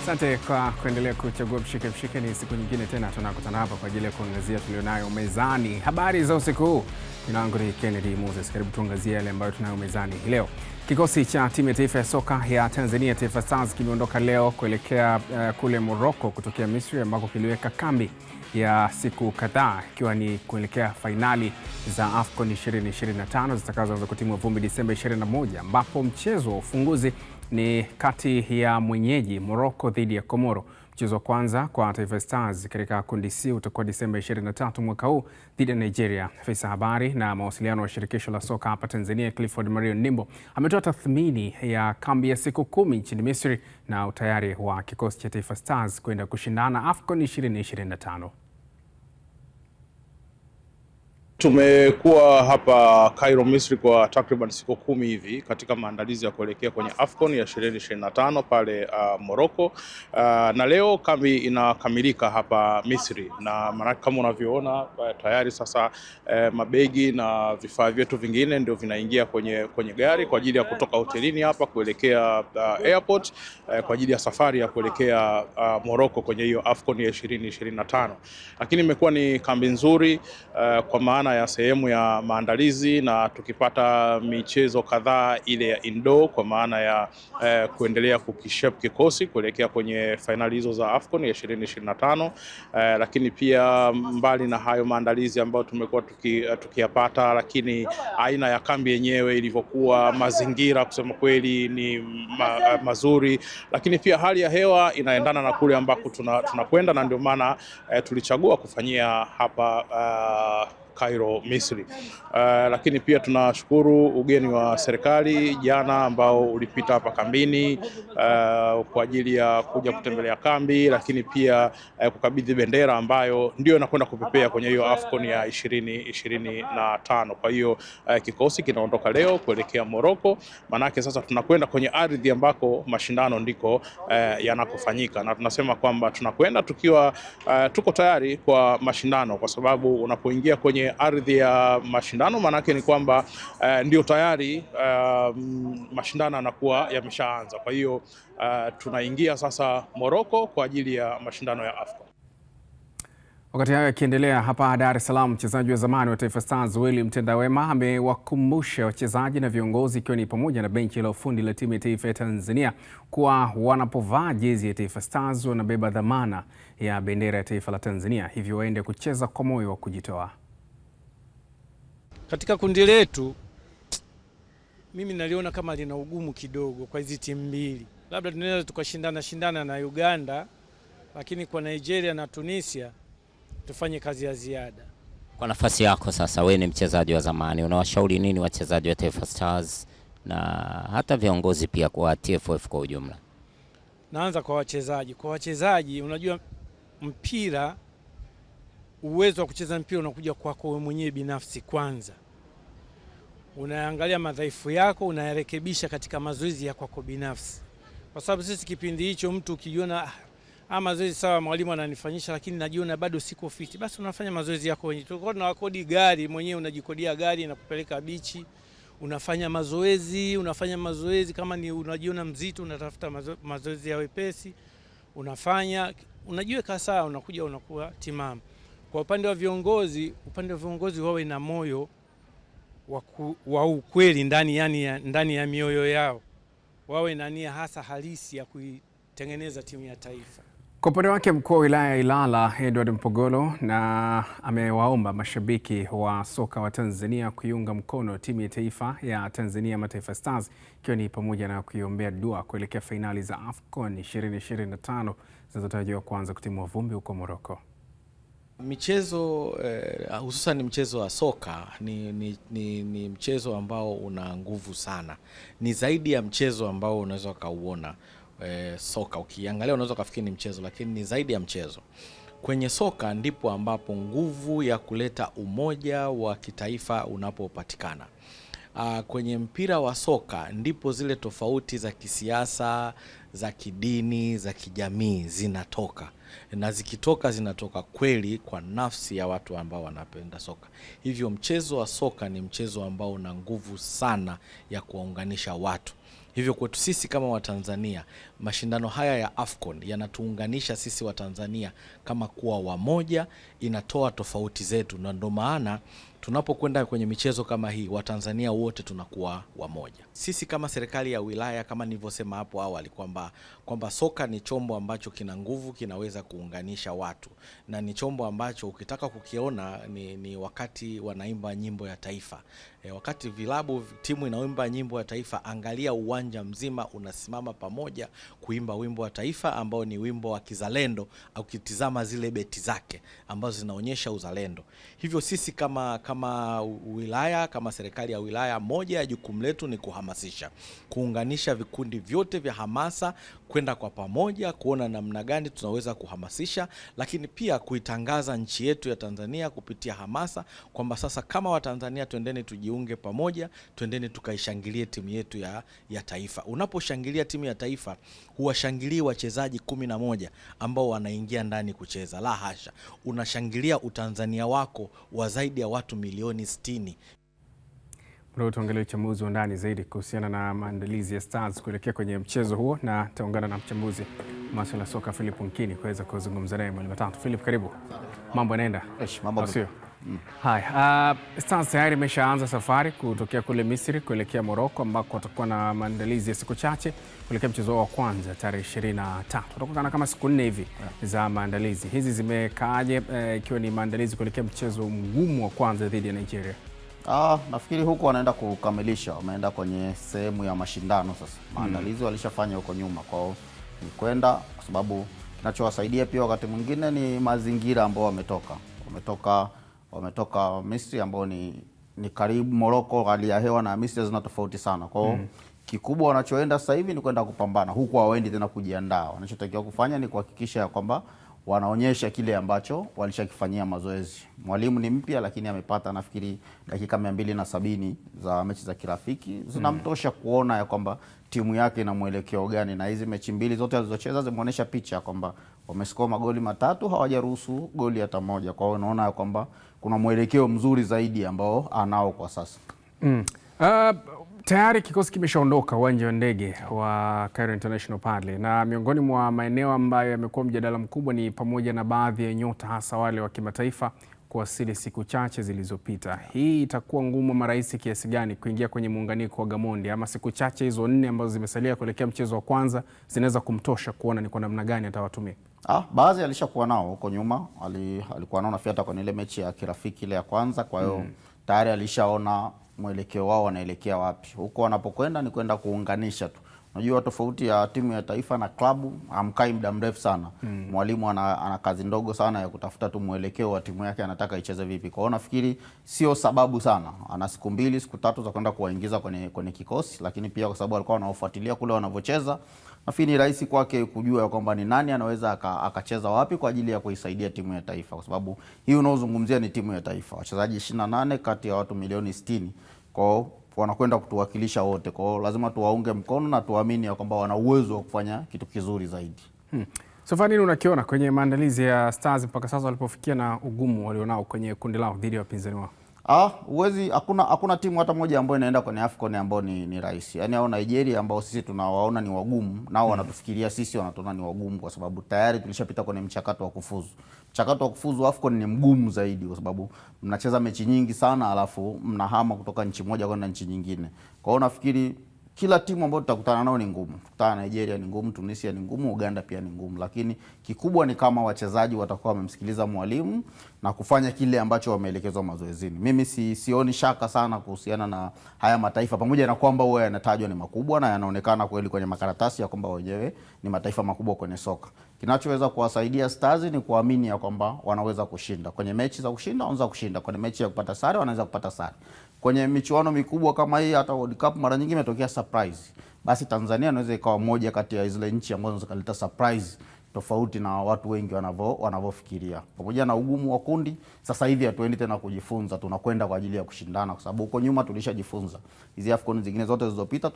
Asante kwa kuendelea kuchagua Mshike Mshike. Ni siku nyingine tena tunakutana hapa kwa ajili ya kuangazia tulionayo mezani. Habari za usiku huu. Jina langu ni Kennedy Moses. Karibu tuangazie yale ambayo tunayo mezani leo. Kikosi cha timu ya taifa ya soka ya Tanzania Taifa Stars kimeondoka leo kuelekea kule Morocco kutokea Misri ambako kiliweka kambi ya siku kadhaa ikiwa ni kuelekea fainali za AFCON 2025 zitakazoanza kutimua vumbi Disemba 21, ambapo mchezo wa ufunguzi ni kati ya mwenyeji Morocco dhidi ya Komoro. Mchezo wa kwanza kwa Taifa Stars katika kundi C utakuwa Disemba 23 mwaka huu dhidi ya Nigeria. Afisa habari na mawasiliano wa shirikisho la soka hapa Tanzania, Clifford Mario Nimbo, ametoa tathmini ya kambi ya siku 10 nchini Misri na utayari wa kikosi cha Taifa Stars kwenda kushindana AFCON 2025. Tumekuwa hapa Cairo, Misri kwa takriban siku 10 hivi katika maandalizi ya kuelekea kwenye AFCON ya 2025 pale Morocco. Na leo kambi inakamilika hapa Misri, na maana kama unavyoona tayari sasa mabegi na vifaa vyetu vingine ndio vinaingia kwenye gari kwa ajili ya kutoka hotelini hapa kuelekea airport kwa ajili ya safari ya kuelekea Morocco kwenye hiyo AFCON ya 2025. Lakini imekuwa ni kambi nzuri kwa maana ya sehemu ya maandalizi, na tukipata michezo kadhaa ile ya indoor kwa maana ya kuendelea kukishape kikosi kuelekea kwenye finali hizo za AFCON ya 2025. Lakini pia mbali na hayo maandalizi ambayo tumekuwa tukiyapata, lakini aina ya kambi yenyewe ilivyokuwa, mazingira kusema kweli ni mazuri, lakini pia hali ya hewa inaendana na kule ambako tunakwenda, na ndio maana tulichagua kufanyia hapa Cairo, Misri. Lakini pia tunashukuru ugeni wa serikali jana ambao ulipita hapa kambini kwa ajili ya kuja kutembelea kambi, lakini pia kukabidhi bendera ambayo ndio inakwenda kupepea kwenye hiyo AFCON ya 2025. Kwa hiyo kikosi kinaondoka leo kuelekea Morocco, manake sasa tunakwenda kwenye ardhi ambako mashindano ndiko yanakofanyika, na tunasema kwamba tunakwenda tukiwa tuko tayari kwa mashindano, kwa sababu unapoingia kwenye ardhi ya mashindano manake ni kwamba ndio tayari mashindano yanakuwa yameshaanza. Kwa hiyo tunaingia sasa Morocco kwa ajili ya mashindano ya AFCON. Wakati hayo yakiendelea hapa Dar es Salaam, mchezaji wa zamani wa Taifa Stars Willy Mtendawema amewakumbusha wachezaji na viongozi, ikiwa ni pamoja na benchi la ufundi la timu ya taifa ya Tanzania, kuwa wanapovaa jezi ya Taifa Stars wanabeba dhamana ya bendera ya taifa la Tanzania, hivyo waende kucheza kwa moyo wa kujitoa. Katika kundi letu mimi naliona kama lina ugumu kidogo kwa hizi timu mbili. Labda tunaweza tukashindana na Uganda, lakini kwa Nigeria na Tunisia tufanye kazi ya ziada. Kwa nafasi yako sasa, wewe ni mchezaji wa zamani, unawashauri nini wachezaji wa Taifa Stars na hata viongozi pia kwa TFF kwa ujumla? Naanza kwa wachezaji. Kwa wachezaji, unajua mpira, uwezo wa kucheza mpira unakuja kwako wewe mwenyewe binafsi kwanza. Unaangalia madhaifu yako, unayarekebisha katika mazoezi ya kwako binafsi. Kwa sababu sisi kipindi hicho mtu ukijiona mazoezi sawa, mwalimu ananifanyisha lakini najiona bado siko fit, basi unafanya mazoezi yako wenyewe. Tulikuwa tunakodi gari mwenyewe, unajikodia gari na kupeleka bichi, unafanya mazoezi kama ni unajiona mzito, unatafuta mazoezi ya wepesi, unajiweka sawa, unakuja unakuwa timamu. Kwa upande wa viongozi wawe na moyo wa ukweli ndani ya mioyo yao, wawe na nia hasa halisi ya kuitengeneza timu ya taifa. Kwa upande wake, mkuu wa wilaya ya Ilala Edward Mpogolo na amewaomba mashabiki wa soka wa Tanzania kuiunga mkono timu ya taifa ya Tanzania Taifa Stars, ikiwa ni pamoja na kuiombea dua kuelekea fainali za AFCON 2025 zinazotarajiwa kuanza kutimua vumbi huko Morocco. Michezo hususan mchezo wa soka ni mchezo ambao una nguvu sana. Ni zaidi ya mchezo ambao unaweza kauona. Soka ukiangalia unaweza kufikiri ni mchezo, lakini ni zaidi ya mchezo. Kwenye soka ndipo ambapo nguvu ya kuleta umoja wa kitaifa unapopatikana. Kwenye mpira wa soka ndipo zile tofauti za kisiasa, za kidini, za kijamii zinatoka, na zikitoka zinatoka kweli kwa nafsi ya watu ambao wanapenda soka. Hivyo mchezo wa soka ni mchezo ambao una nguvu sana ya kuwaunganisha watu. Hivyo kwetu sisi kama Watanzania, mashindano haya ya AFCON yanatuunganisha sisi Watanzania kama kuwa wamoja, inatoa tofauti zetu, na ndio maana tunapokwenda kwenye michezo kama hii, Watanzania wote tunakuwa wamoja. Sisi kama serikali ya wilaya, kama nilivyosema hapo awali, kwamba soka ni chombo ambacho kina nguvu, kinaweza kuunganisha watu, na ni chombo ambacho ukitaka kukiona ni wakati wanaimba nyimbo ya taifa. Wakati vilabu timu inaimba nyimbo ya taifa, angalia uwanja mzima unasimama pamoja kuimba wimbo wa taifa ambao ni wimbo wa kizalendo, au kitizama zile beti zake ambazo zinaonyesha uzalendo. Hivyo sisi kama wilaya, kama serikali ya wilaya, moja ya jukumu letu ni kuhamasisha, kuunganisha vikundi vyote vya hamasa kwenda kwa pamoja kuona namna gani tunaweza kuhamasisha, lakini pia kuitangaza nchi yetu ya Tanzania kupitia hamasa, kwamba sasa kama Watanzania twendeni tujiunge pamoja, twendeni tukaishangilie timu yetu ya taifa. Unaposhangilia timu ya taifa, huwashangilii wachezaji 11 ambao wanaingia ndani kucheza, la hasha, unashangilia utanzania wako wa zaidi ya watu milioni 60. Leo tuangalie uchambuzi wa ndani zaidi kuhusiana na maandalizi ya Stars kuelekea kwenye mchezo huo, na taungana na mchambuzi masuala ya soka Philip Nkini kuweza kuzungumza naye mawili matatu. Philip, karibu. Mambo yanaenda? Mambo sio. Hai, Stars tayari imeshaanza safari kutokea kule Misri kuelekea Morocco, ambako watakuwa na maandalizi ya siku chache kuelekea mchezo wa kwanza tarehe 23. Tutakuwa kama siku 4 hivi za maandalizi. Hizi zimekaaje ikiwa ni maandalizi kuelekea mchezo mgumu wa kwanza dhidi ya Nigeria? Nafikiri huko wanaenda kukamilisha, wameenda kwenye sehemu ya mashindano sasa. Maandalizi walishafanya huko nyuma, kwao ni kwenda, kwa sababu kinachowasaidia pia wakati mwingine ni mazingira ambao wametoka Misri, ambao ni karibu. Morocco, hali ya hewa na Misri zina tofauti sana. Kwao kikubwa wanachoenda sasa hivi ni kwenda kupambana. Huko hawaendi tena kujiandaa. Wanachotakiwa kufanya ni kuhakikisha ya kwamba wanaonyesha kile ambacho walishakifanyia mazoezi. Mwalimu ni mpya, lakini amepata nafikiri dakika 270 za mechi za kirafiki, zinamtosha kuona ya kwamba timu yake ina mwelekeo gani, na hizi mechi mbili zote alizocheza zimeonyesha picha kwamba wamescore magoli 3, hawajaruhusu goli hata moja. Kwa hiyo unaona ya kwamba kuna mwelekeo mzuri zaidi ambao anao kwa sasa. Tayari kikosi kimeshaondoka uwanja wa ndege wa Cairo International pale, na miongoni mwa maeneo ambayo yamekuwa mjadala mkubwa ni pamoja na baadhi ya nyota, hasa wale wa kimataifa, kuwasili siku chache zilizopita. Hii itakuwa ngumu marahisi kiasi gani kuingia kwenye muunganiko wa Gamondi, ama siku chache hizo 4 ambazo zimesalia kuelekea mchezo wa kwanza zinaweza kumtosha kuona ni kwa namna gani atawatumia? Baadhi alishakuwa nao huko nyuma, alikuwa nao nafikiri hata kwenye ile mechi ya kirafiki ile ya kwanza. Kwa hiyo tayari alishaona mwelekeo wao wanaelekea wapi. Huko wanapokwenda ni kwenda kuunganisha tu. Unajua tofauti ya timu ya taifa na klabu, hamkai muda mrefu sana. Mwalimu ana kazi ndogo sana ya kutafuta tu mwelekeo wa timu yake, anataka icheze vipi. Kwa hiyo nafikiri sio sababu sana. Ana siku 2, siku 3 za kwenda kuwaingiza kwenye kikosi, lakini pia kwa sababu alikuwa anaofuatilia kule wanavyocheza, nafikiri ni rahisi kwake kujua kwamba ni nani anaweza akacheza wapi kwa ajili ya kuisaidia timu ya taifa, kwa sababu hii unaozungumzia ni timu ya taifa. Wachezaji 28 kati ya watu milioni 60. Kwa hiyo wanakwenda kutuwakilisha wote. Kwa hiyo lazima tuwaunge mkono na tuamini ya kwamba wana uwezo wa kufanya kitu kizuri zaidi. Safari nini unakiona kwenye maandalizi ya Stars mpaka sasa walipofikia na ugumu walionao kwenye kundi lao dhidi ya wapinzani wao? Hakuna timu hata moja ambayo inaenda kwenye AFCON ambayo ni rahisi. Yaani hao Nigeria ambao sisi tunawaona ni wagumu, nao wanatufikiria sisi wanatuona ni wagumu, kwa sababu tayari tulishapita kwenye mchakato wa kufuzu. Mchakato wa kufuzu AFCON ni mgumu zaidi, kwa sababu mnacheza mechi nyingi sana, alafu mnahama kutoka nchi moja kwenda nchi nyingine. Kwa hiyo nafikiri kila timu ambayo tutakutana nao ni ngumu. Tukutana Nigeria ni ngumu, Tunisia ni ngumu, Uganda pia ni ngumu, lakini kikubwa ni kama wachezaji watakuwa wamemsikiliza mwalimu na kufanya kile ambacho wameelekezwa mazoezini. Mimi sioni shaka sana kuhusiana na haya mataifa, pamoja na kwamba wao yanatajwa ni makubwa na yanaonekana kweli kwenye makaratasi ya kwamba wenyewe ni mataifa makubwa kwenye soka. Kinachoweza kuwasaidia Stars ni kuamini ya kwamba wanaweza kushinda. Kwenye mechi za kushinda wanaweza kushinda, kwenye mechi ya kupata sare wanaweza kupata sare. Kwenye michuano mikubwa kama hii, hata World Cup mara nyingi imetokea surprise. Basi Tanzania inaweza ikawa moja kati ya zile nchi ambazo zikaleta surprise tofauti na watu wengi wanavyofikiria. Pamoja na ugumu wa kundi, sasa hivi hatuendi tena kujifunza, tunakwenda kwa ajili ya kushindana, kwa sababu huko nyuma tulishajifunza. Hizi AFCON zingine zote zilizopita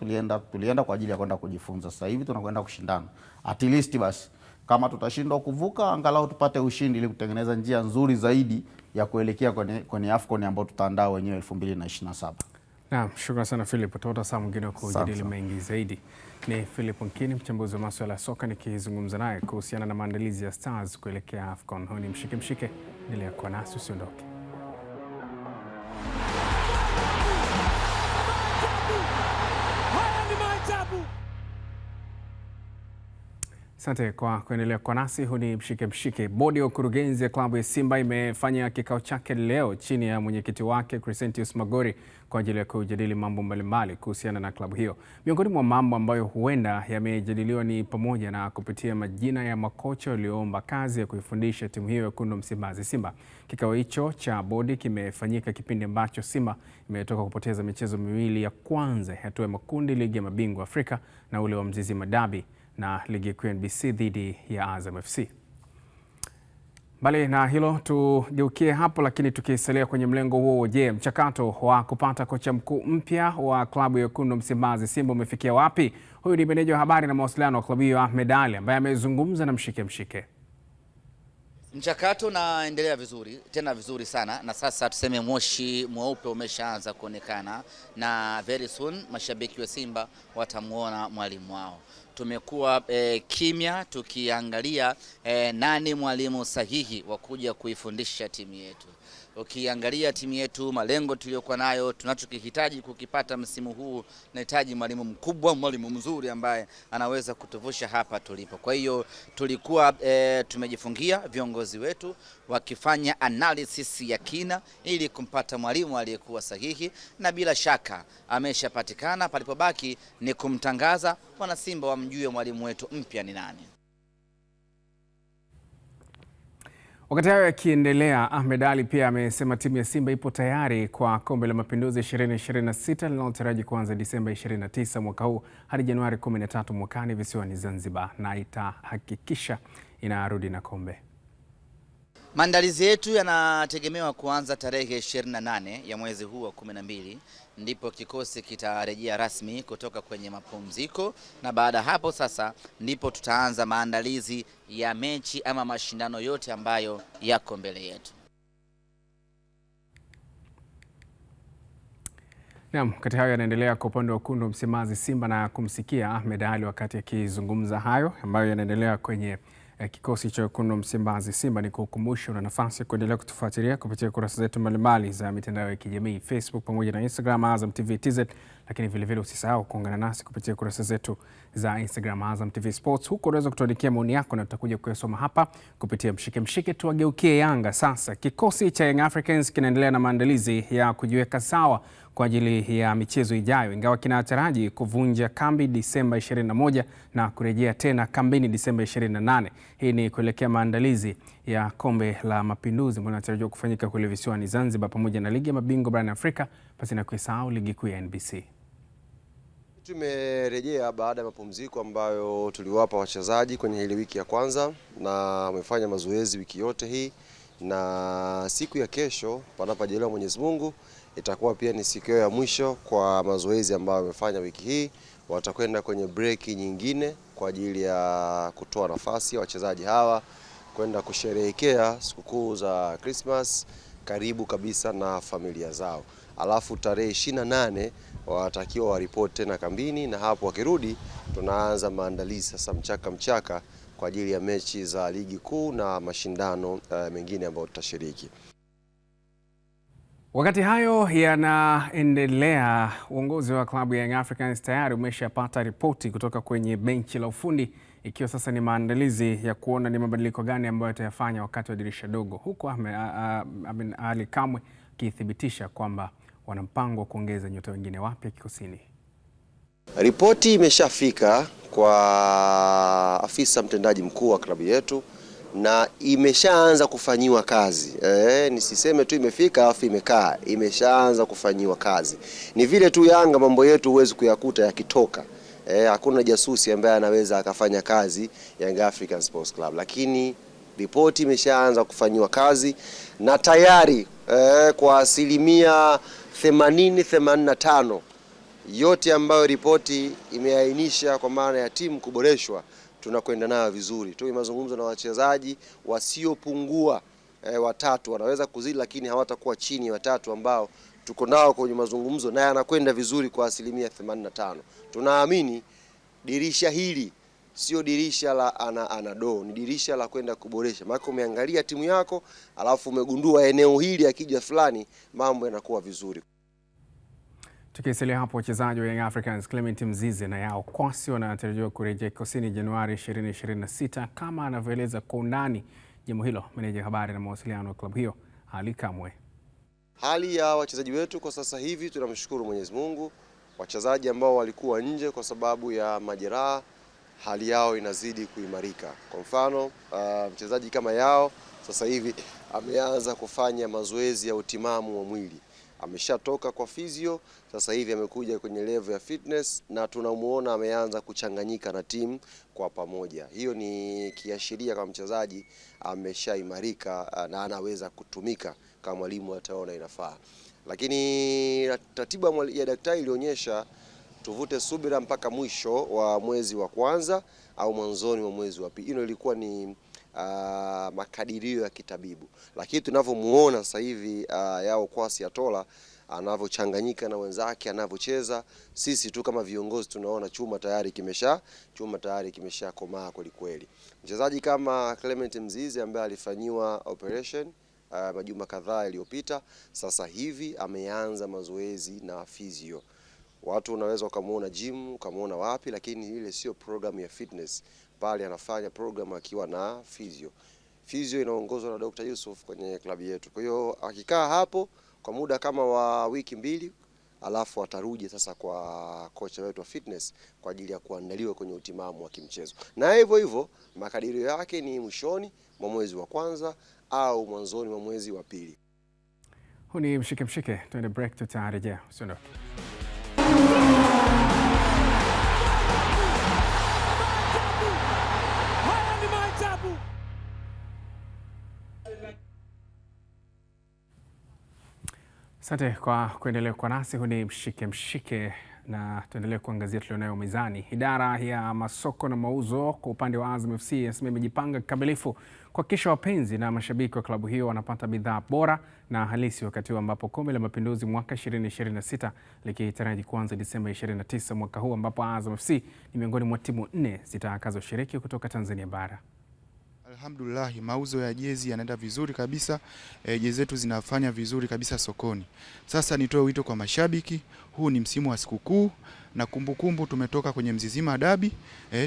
tulienda kwa ajili ya kwenda kujifunza. Sasa hivi tunakwenda kushindana. At least basi kama tutashindwa kuvuka, angalau tupate ushindi ili kutengeneza njia nzuri zaidi ya kuelekea kwenye AFCON ambayo tutaandaa wenyewe 2027. Naam, shukrani sana Philip. Tutapata saa mwingine kujadili mengi zaidi. Ni Philip Nkini, mchambuzi wa masuala ya soka, nikizungumza naye kuhusiana na maandalizi ya Stars kuelekea AFCON. Huu ni mshike, endelea kuwa nasi, usiondoke. Asante kwa kuendelea kwa nasi. Huu ni mshike. Bodi ya ukurugenzi ya klabu ya Simba imefanya kikao chake leo chini ya mwenyekiti wake Crescentius Magori kwa ajili ya kujadili mambo mbalimbali kuhusiana na klabu hiyo. Miongoni mwa mambo ambayo huenda yamejadiliwa ni pamoja na kupitia majina ya makocha walioomba kazi ya kuifundisha timu hiyo ya wekundu wa Msimbazi Simba. Kikao hicho cha bodi kimefanyika kipindi ambacho Simba imetoka kupoteza michezo miwili ya kwanza ya hatua ya makundi ligi ya mabingwa Afrika na ule wa Mzizima Derby na ligi kuu NBC dhidi ya Azam FC. Mbali na hilo tugeukie hapo, lakini tukisalia kwenye mlengo huo, je, mchakato wa kupata kocha mkuu mpya wa klabu ya wekundu wa Msimbazi Simba umefikia wapi? Huyu ni meneja wa habari na mawasiliano wa klabu hiyo Ahmed Ali, ambaye amezungumza na mshike. Mchakato unaendelea vizuri, tena vizuri sana, na sasa tuseme moshi mweupe umeshaanza kuonekana, na very soon mashabiki wa Simba watamuona mwalimu wao. Tumekuwa kimya tukiangalia nani mwalimu sahihi wa kuja kuifundisha timu yetu. Ukiangalia timu yetu, malengo tuliyokuwa nayo, tunachokihitaji kukipata msimu huu, tunahitaji mwalimu mkubwa, mwalimu mzuri ambaye anaweza kutuvusha hapa tulipo. Kwa hiyo tulikuwa tumejifungia viongozi wetu wakifanya analysis ya kina ili kumpata mwalimu aliyekuwa sahihi, na bila shaka ameshapatikana. Palipobaki ni kumtangaza, wana Simba wamjue mwalimu wetu mpya ni nani. Wakati hayo yakiendelea, Ahmed Ali pia amesema timu ya Simba ipo tayari kwa Kombe la Mapinduzi 2026 linalotaraji kuanza Disemba 29 mwaka huu hadi Januari 13 mwakani visiwani Zanzibar, na itahakikisha inarudi na kombe. Maandalizi yetu yanategemewa kuanza tarehe 28 ya mwezi huu wa 12, ndipo kikosi kitarejea rasmi kutoka kwenye mapumziko, na baada hapo sasa ndipo tutaanza maandalizi ya mechi ama mashindano yote ambayo yako mbele yetu. Naam, kati hayo yanaendelea kwa upande wa wekundu wa Msimbazi Simba, na kumsikia Ahmed Ali wakati akizungumza hayo ambayo yanaendelea kwenye kikosi cha wekundu wa Msimbazi Simba. Ni kukumbusha una nafasi ya kuendelea kutufuatilia kupitia kurasa zetu mbalimbali za mitandao ya kijamii, Facebook pamoja na Instagram Azam TV TZ, lakini vile usisahau kuungana nasi kupitia kurasa zetu za Instagram Azam TV Sports. Huko unaweza kutuandikia maoni yako na tutakuja kuyasoma hapa kupitia mshike. Tuwageukie Yanga sasa. Kikosi cha Young Africans kinaendelea na maandalizi ya kujiweka sawa kwa ajili ya michezo ijayo, ingawa kinataraji kuvunja kambi Disemba 21 na kurejea tena kambini Disemba 28. Hii ni kuelekea maandalizi ya Kombe la Mapinduzi ambalo linatarajiwa kufanyika kule visiwani Zanzibar pamoja na ligi ya mabingwa barani Afrika, pasi na kusahau ligi kuu ya NBC. Tumerejea baada ya mapumziko ambayo tuliwapa wachezaji kwenye ile wiki ya kwanza, na wamefanya mazoezi wiki yote hii, na siku ya kesho panapojaliwa Mwenyezi Mungu itakuwa pia ni siku ya mwisho kwa mazoezi ambayo wamefanya wiki hii. Watakwenda kwenye break nyingine kwa ajili ya kutoa nafasi ya wachezaji hawa kwenda kusherehekea sikukuu za Christmas karibu kabisa na familia zao. Alafu tarehe 28 watakiwa waripoti tena kambini, na hapo wakirudi tunaanza maandalizi sasa mchaka kwa ajili ya mechi za ligi kuu na mashindano mengine ambayo tutashiriki. Wakati hayo yanaendelea, uongozi wa klabu ya Young Africans tayari umeshapata ripoti kutoka kwenye benchi la ufundi, ikiwa sasa ni maandalizi ya kuona ni mabadiliko gani ambayo yatayafanya wakati wa dirisha dogo, huko Ahmed Ali Kamwe akithibitisha kwamba wana mpango wa kuongeza nyota wengine wapya kikosini. Ripoti imeshafika kwa afisa mtendaji mkuu wa klabu yetu na imeshaanza kufanyiwa kazi. Nisiseme tu imefika afu imekaa, imeshaanza kufanyiwa kazi. Ni vile tu Yanga mambo yetu huwezi kuyakuta yakitoka. Hakuna jasusi ambaye anaweza akafanya kazi Young African Sports Club, lakini ripoti imeshaanza kufanyiwa kazi na tayari kwa asilimia 80-85 yote ambayo ripoti imeainisha kwa maana ya timu kuboreshwa tunakwenda nayo vizuri. Tuwe mazungumzo na wachezaji wasiopungua watatu, wanaweza kuzidi lakini hawatakuwa chini ya watatu ambao tuko nao kwenye mazungumzo na yanakwenda vizuri kwa 85%. Tunaamini dirisha hili sio dirisha la anado, ni dirisha la kwenda kuboresha. Maana umeangalia timu yako alafu umegundua eneo hili akija fulani mambo yanakuwa vizuri. Tukisalia hapo, wachezaji wa Young Africans Clement Mzize na Yao Kwasi wanatarajiwa kurejea kikosini Januari 2026 kama anavyoeleza kwa undani jambo hilo meneja habari na mawasiliano wa klabu hiyo Ali Kamwe. Hali ya wachezaji wetu kwa sasa hivi tunamshukuru Mwenyezi Mungu. Wachezaji ambao walikuwa nje kwa sababu ya majeraha, hali yao inazidi kuimarika. Kwa mfano, mchezaji kama Yao sasa hivi ameanza kufanya mazoezi ya utimamu wa mwili. Ameshatoka kwa physio, sasa hivi amekuja kwenye level ya fitness na tunamuona ameanza kuchanganyika na timu kwa pamoja. Hiyo ni kiashiria kama mchezaji ameshaimarika na anaweza kutumika kama mwalimu ataona inafaa. Lakini ratiba ya daktari ilionyesha tuvute subira mpaka mwisho wa mwezi wa kwanza au mwanzoni wa mwezi wa pili. Hilo ilikuwa ni makadirio ya kitabibu. Lakini tunavyomuona sasa hivi Yao Kwasi Atola anavyochanganyika na wenzake, anavyocheza, sisi tu kama viongozi tunaona chuma tayari kimesha komaa kweli kweli. Mchezaji kama Clement Mzize ambaye alifanyiwa operation majuma kadhaa yaliyopita, sasa hivi ameanza mazoezi na physio. Watu unaweza ukamuona gym, ukamuona wapi, lakini ile sio program ya fitness. Pale anafanya program akiwa na physio. Physio inaongozwa na Dr. Yusuf kwenye klabu yetu. Kwa hiyo akikaa hapo kwa muda kama wa wiki 2, alafu atarudi sasa kwa kocha wetu wa fitness kwa ajili ya kuandaliwa kwenye utimamu wa kimchezo. Na hivyo makadirio yake ni mwishoni mwa mwezi wa kwanza au mwanzoni mwa mwezi wa pili. Huu ni mshike, tuende break, tutarejea. Usiondoke. Asante kwa kuendelea kwa nasi. Huu ni mshike na tuendelee kuangazia tulionayo mezani. Idara ya masoko na mauzo kwa upande wa Azam FC inasema imejipanga kikamilifu kuhakikisha wapenzi na mashabiki wa klabu hiyo wanapata bidhaa bora na halisi wakati huu ambapo Kombe la Mapinduzi mwaka 2026 likitaraji kuanza Disemba 29 mwaka huu, ambapo Azam FC ni miongoni mwa timu 4 zitakazoshiriki kutoka Tanzania bara. Alhamdulillah, mauzo ya jezi yanaenda vizuri kabisa. Jezi zetu zinafanya vizuri kabisa sokoni. Sasa nitoe wito kwa mashabiki, huu ni msimu wa sikukuu na kumbukumbu. Tumetoka kwenye Mzizima Dabi,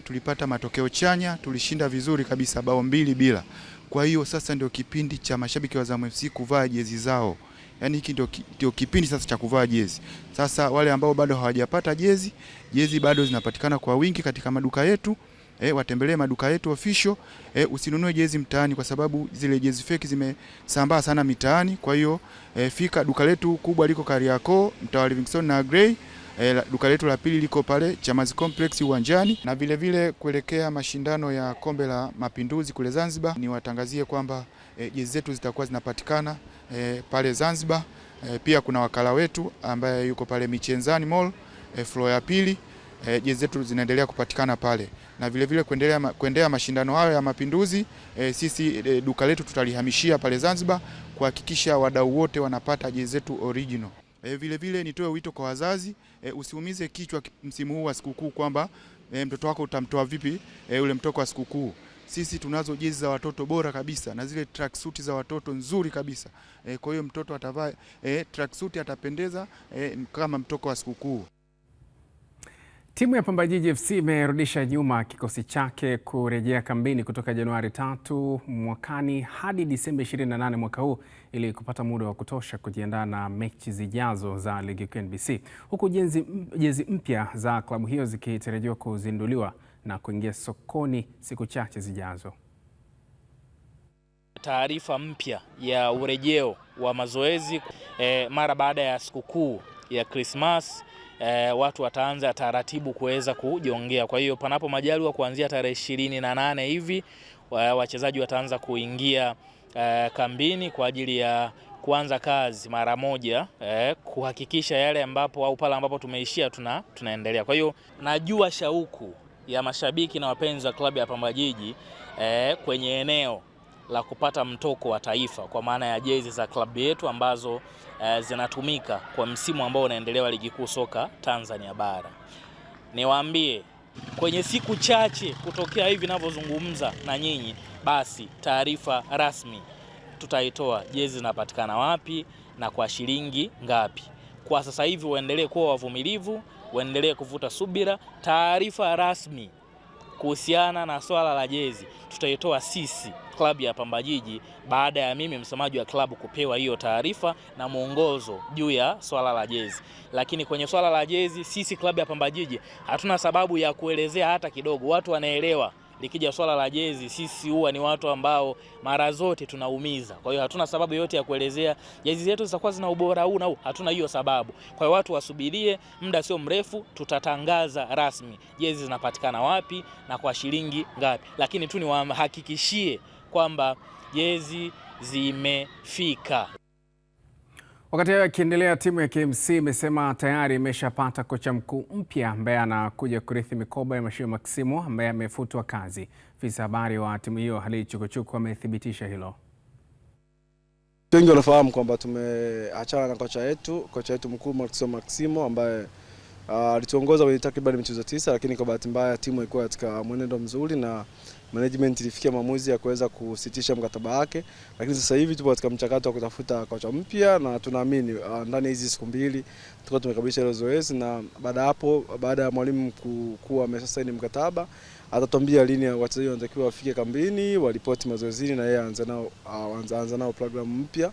tulipata matokeo chanya, tulishinda vizuri kabisa bao 2-0. Kwa hiyo sasa ndio kipindi cha mashabiki wa Azam FC kuvaa jezi zao. Yaani hiki ndio kipindi sasa cha kuvaa jezi. Sasa wale ambao bado hawajapata jezi bado zinapatikana kwa wingi katika maduka yetu. Watembelee maduka yetu official. Usinunue jezi mtaani kwa sababu zile jezi fake zimesambaa sana mitaani. Kwa hiyo fika duka letu kubwa liko Kariakoo, mtaa wa Livingstone na Grey. Duka letu la pili liko pale Chamazi Complex uwanjani. Na vile vile kuelekea mashindano ya Kombe la Mapinduzi kule Zanzibar, niwatangazie kwamba jezi zetu zitakuwa zinapatikana pale Zanzibar. Pia kuna wakala wetu ambaye yuko pale Michenzani Mall, floor ya pili. Jezi zetu zinaendelea kupatikana pale. Na vile vile kuendelea mashindano hayo ya Mapinduzi, sisi duka letu tutalihamishia pale Zanzibar kuhakikisha wadau wote wanapata jezi zetu original. Vile vile nitoe wito kwa wazazi, usiumize kichwa msimu huu wa sikukuu kwamba mtoto wako utamtoa vipi ule mtoko wa sikukuu. Sisi tunazo jezi za watoto bora kabisa na zile tracksuit za watoto nzuri kabisa. Kwa hiyo mtoto atavaa tracksuit atapendeza kama mtoko wa sikukuu. Timu ya Pamba Jiji FC imerudisha nyuma kikosi chake kurejea kambini kutoka Januari 3 mwakani hadi Disemba 28 mwaka huu ili kupata muda wa kutosha kujiandaa na mechi zijazo za Ligi Kuu NBC, huku jezi mpya za klabu hiyo zikitarajiwa kuzinduliwa na kuingia sokoni siku chache zijazo. Taarifa mpya ya urejeo wa mazoezi mara baada ya sikukuu ya Christmas. Watu wataanza taratibu kuweza kujiongea. Kwa hiyo panapo majaliwa kuanzia tarehe 28 hivi wachezaji wataanza kuingia kambini kwa ajili ya kuanza kazi mara moja, kuhakikisha yale ambapo au pale ambapo tumeishia tunaendelea. Kwa hiyo najua shauku ya mashabiki na wapenzi wa klabu ya Pamba Jiji kwenye eneo la kupata mtoko wa taifa kwa maana ya jezi za klabu yetu ambazo zinatumika kwa msimu ambao unaendelea wa ligi kuu soka Tanzania bara. Niwaambie kwenye siku chache kutokea hivi ninavyozungumza na nyinyi, basi taarifa rasmi tutaitoa, jezi zinapatikana wapi na kwa shilingi ngapi. Kwa sasa hivi waendelee kuwa wavumilivu, waendelee kuvuta subira. Taarifa rasmi kuhusiana na swala la jezi tutaitoa sisi klabu ya Pamba Jiji baada ya mimi msemaji wa klabu kupewa hiyo taarifa na mwongozo juu ya swala la jezi. Lakini kwenye swala la jezi sisi klabu ya Pamba Jiji hatuna sababu ya kuelezea hata kidogo. Watu wanaelewa likija swala la jezi, sisi huwa ni watu ambao mara zote tunaumiza. Kwa hiyo hatuna sababu yote ya kuelezea jezi zetu zitakuwa zina ubora huu na huu, hatuna hiyo sababu. Kwa hiyo watu wasubirie, muda sio mrefu tutatangaza rasmi jezi zinapatikana wapi na kwa shilingi ngapi. Lakini tu niwahakikishie kwamba jezi zimefika. Wakati hayo akiendelea, timu ya KMC imesema tayari imeshapata kocha mkuu mpya ambaye anakuja kurithi mikoba ya Mashio Maximo ambaye amefutwa kazi. Afisa habari wa timu hiyo Halid Chukuchuku amethibitisha hilo. Wengi wanafahamu kwamba tumeachana na kocha yetu mkuu Maximo ambaye alituongoza kwenye takriban michezo 9, lakini kwa bahati mbaya timu ilikuwa katika mwenendo mzuri na management ilifikia maamuzi ya kuweza kusitisha mkataba wake. Lakini sasa hivi tupo katika mchakato wa kutafuta kocha mpya na tunaamini ndani hizi siku 2 tutakuwa tumekamilisha hilo zoezi, na baada ya mwalimu kuwa ameshasaini mkataba atatuambia lini wachezaji wanatakiwa wafike kambini, waripoti mazoezini na yeye aanze nao programu mpya.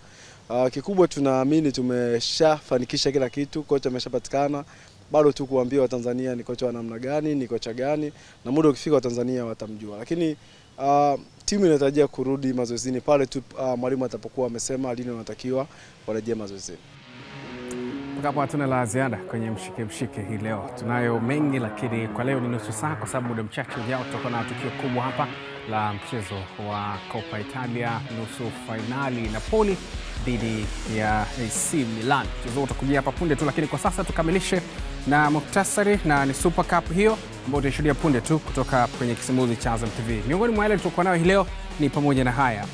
Kikubwa tunaamini tumeshafanikisha kila kitu, kocha ameshapatikana. Bado tu kuambia Watanzania ni kocha wa namna gani, ni kocha gani, na muda ukifika Watanzania watamjua. Lakini timu inatarajia kurudi mazoezini pale tu mwalimu atapokuwa amesema lini wanatakiwa warejee mazoezini. Hapo hatuna la ziada kwenye mshike hii leo. Tunayo mengi, lakini kwa leo ni nusu saa kwa sababu muda mchache ujao tutakuwa na tukio kubwa hapa la mchezo wa Coppa Italia nusu finali, Napoli dhidi ya AC Milan. Mchezo utakujia hapa punde tu, lakini kwa sasa tukamilishe na muktasari, na ni Super Cup hiyo ambayo tutashuhudia punde tu kutoka kwenye kisimuzi cha Azam TV. Miongoni mwa yale tutakuwa nayo hii leo ni pamoja na haya: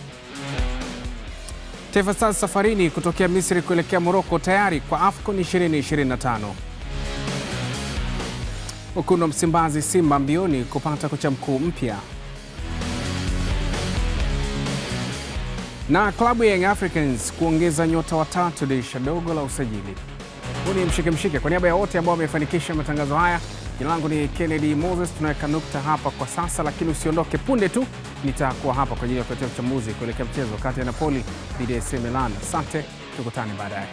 Taifa Stars safarini kutokea Misri kuelekea Morocco tayari kwa AFCON 2025. Wekundu wa Msimbazi Simba mbioni kupata kocha mkuu mpya. Na klabu ya Young Africans kuongeza nyota watatu dirisha dogo la usajili. Huu ni mshike. Kwa niaba ya wote ambao wamefanikisha matangazo haya, jina langu ni Kennedy Moses. Tunaweka nukta hapa kwa sasa, lakini usiondoke, punde tu nitakuwa hapa kwa ajili ya kuletea uchambuzi kuelekea mchezo kati ya Napoli dhidi ya AC Milan. Asante, tukutane baadaye.